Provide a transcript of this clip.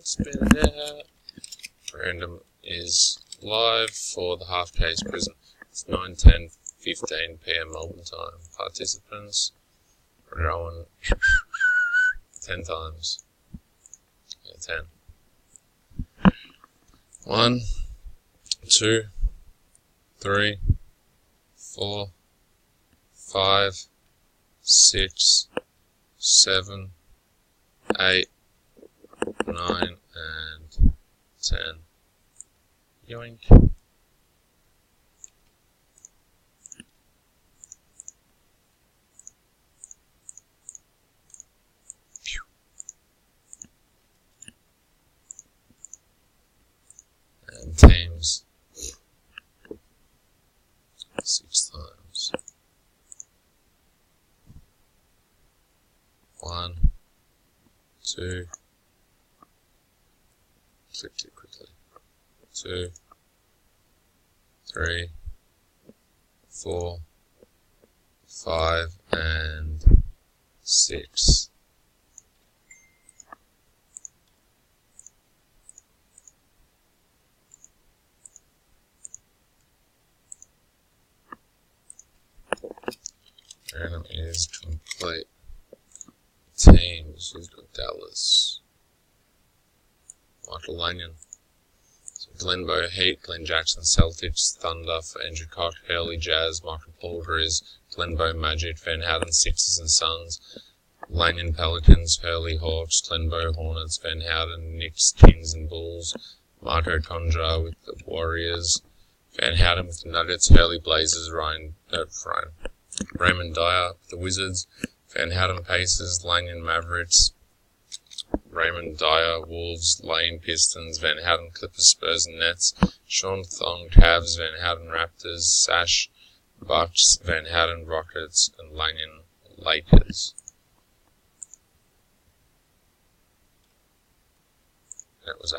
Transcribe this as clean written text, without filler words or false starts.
spit it out. Random is live for the half case prizm. It's 9:10:15 PM Melbourne time. Participants are going 10 times. Yeah, 10. 1, 2, 3, 4, 5, 6, 7, 8, 9, and 10. Yoink. Pew. And teams 6 times. 1, 2, click it quickly. 2, 3, 4, 5, and 6. Random is complete. Teams, who's got Dallas? Michael Lanyon. So Glenbow Heat, Glenn Jackson Celtics, Thunder for Andrew Cock, Hurley Jazz, Michael Paul Grizz, Glenbow Magic, Van Houten Sixers and Suns, Lanyon Pelicans, Hurley Hawks, Glenbow Hornets, Van Houten Knicks, Kings and Bulls, Marco Conjar with the Warriors, Van Houten with the Nuggets, Hurley Blazers, Raymond Dyer with the Wizards, Van Houten Pacers, Lanyon Mavericks, Raymond Dyer Wolves, Lane Pistons, Van Houten Clippers, Spurs and Nets, Sean Thong Cavs, Van Houten Raptors, Sash Bucks, Van Houten Rockets, and Lanyon Lakers. That was